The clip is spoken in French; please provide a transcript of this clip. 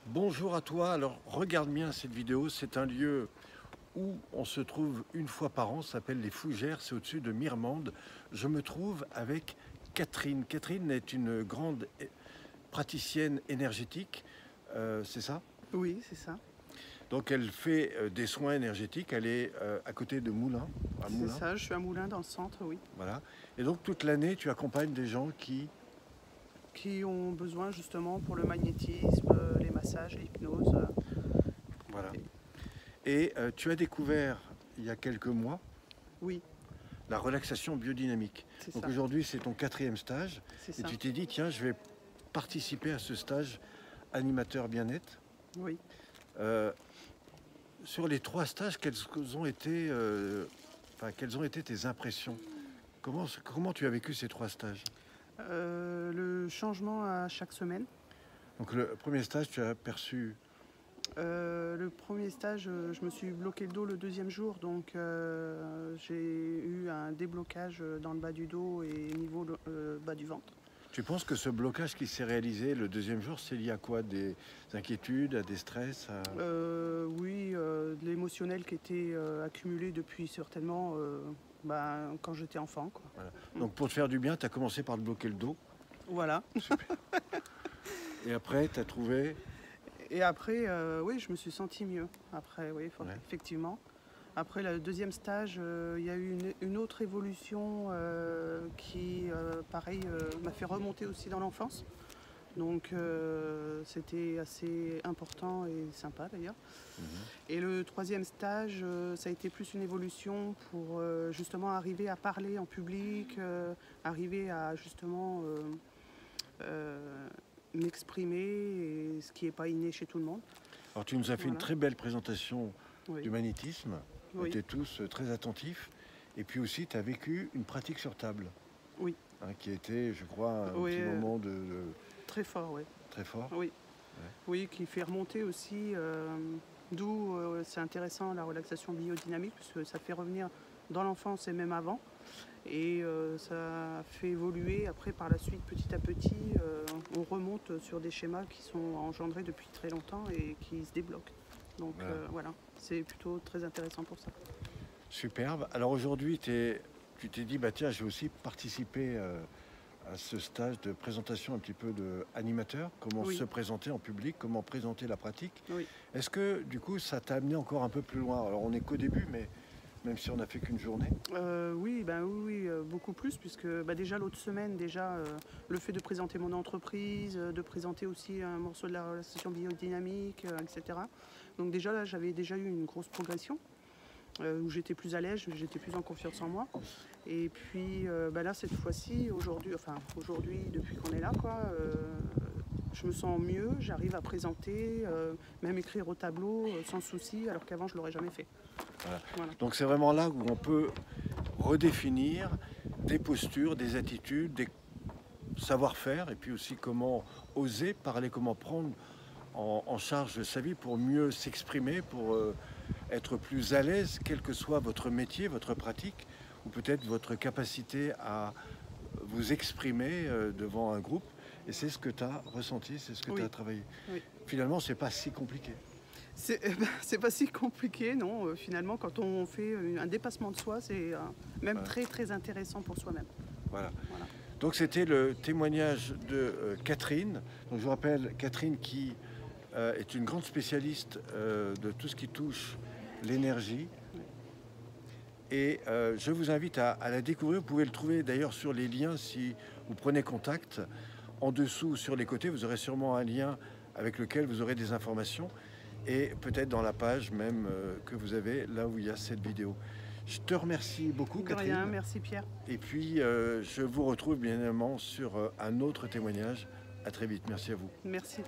Bonjour à toi, alors regarde bien cette vidéo, c'est un lieu où on se trouve une fois par an, ça s'appelle les Fougères, c'est au-dessus de Mirmande. Je me trouve avec Catherine. Catherine est une grande praticienne énergétique, c'est ça? Oui, c'est ça. Donc elle fait des soins énergétiques, elle est à côté de Moulins, à C'est Moulins, ça, je suis à Moulins dans le centre, oui. voilà. Et donc toute l'année tu accompagnes des gens qui... Qui ont besoin justement pour le magnétisme, les massages, l'hypnose. Voilà. Et tu as découvert il y a quelques mois Oui, la relaxation biodynamique. c'est Donc ça. aujourd'hui, c'est ton 4e stage. C'est Et ça. tu t'es dit, tiens, je vais participer à ce stage animateur bien-être. Oui. Sur les 3 stages, quelles ont été tes impressions? Comment tu as vécu ces 3 stages? Le changement à chaque semaine. Donc le premier stage, tu as perçu... Le premier stage, je me suis bloqué le dos le deuxième jour, donc j'ai eu un déblocage dans le bas du dos et niveau bas du ventre. Tu penses que ce blocage qui s'est réalisé le deuxième jour, c'est lié à quoi? Des inquiétudes, à des stress Oui, de l'émotionnel qui était accumulé depuis certainement quand j'étais enfant, quoi. Voilà. Donc pour te faire du bien, tu as commencé par te bloquer le dos. Voilà. Super. Et après, tu as trouvé... Et après, oui, je me suis sentie mieux. Après, oui, Ouais. effectivement. Après le deuxième stage, il y a eu une autre évolution qui, pareil, m'a fait remonter aussi dans l'enfance. Donc, c'était assez important et sympa d'ailleurs. Et le troisième stage, ça a été plus une évolution pour justement arriver à parler en public, arriver à justement m'exprimer, et ce qui n'est pas inné chez tout le monde. Alors tu nous as fait une Voilà. très belle présentation Oui. du magnétisme. On Oui. était tous très attentifs. Et puis aussi, tu as vécu une pratique sur table. Oui. Qui a été, je crois, un Oui, petit moment très fort, oui. très fort. Oui. Ouais. Oui, qui fait remonter aussi, d'où c'est intéressant la relaxation biodynamique, puisque ça fait revenir dans l'enfance et même avant. Et ça fait évoluer après par la suite, petit à petit, on remonte sur des schémas qui sont engendrés depuis très longtemps et qui se débloquent. Donc voilà, c'est plutôt très intéressant pour ça. Superbe. Alors aujourd'hui, tu t'es dit, bah tiens, je vais aussi participer à ce stage de présentation un petit peu d'animateur, comment Oui. se présenter en public, comment présenter la pratique. Oui. Est-ce que du coup, ça t'a amené encore un peu plus loin? Alors on n'est qu'au début, mais même si on n'a fait qu'une journée. Oui, beaucoup plus, puisque déjà l'autre semaine, le fait de présenter mon entreprise, de présenter aussi un morceau de la relaxation biodynamique, etc. Donc déjà là, j'avais déjà eu une grosse progression, où j'étais plus à l'aise, j'étais plus en confiance en moi. Et puis là, cette fois-ci, aujourd'hui, depuis qu'on est là, je me sens mieux, j'arrive à présenter, même écrire au tableau sans souci, alors qu'avant, je ne l'aurais jamais fait. Voilà. Voilà. Donc c'est vraiment là où on peut redéfinir des postures, des attitudes, des savoir-faire, et puis aussi comment oser parler, comment prendre en charge sa vie pour mieux s'exprimer, pour être plus à l'aise, quel que soit votre métier, votre pratique, ou peut-être votre capacité à vous exprimer devant un groupe. Et c'est ce que tu as ressenti, c'est ce que tu as travaillé. Oui. Finalement, c'est pas si compliqué. C'est pas si compliqué, non. Finalement, quand on fait un dépassement de soi, c'est même très très intéressant pour soi-même. Voilà. Voilà. Donc c'était le témoignage de Catherine. Donc je vous rappelle, Catherine qui est une grande spécialiste de tout ce qui touche l'énergie. Et je vous invite à la découvrir. Vous pouvez le trouver d'ailleurs sur les liens si vous prenez contact. En dessous, sur les côtés, vous aurez sûrement un lien avec lequel vous aurez des informations. Et peut-être dans la page même que vous avez, là où il y a cette vidéo. Je te remercie beaucoup, Catherine. De rien, merci Pierre. Et puis, je vous retrouve bien évidemment sur un autre témoignage. À très vite. Merci à vous. Merci.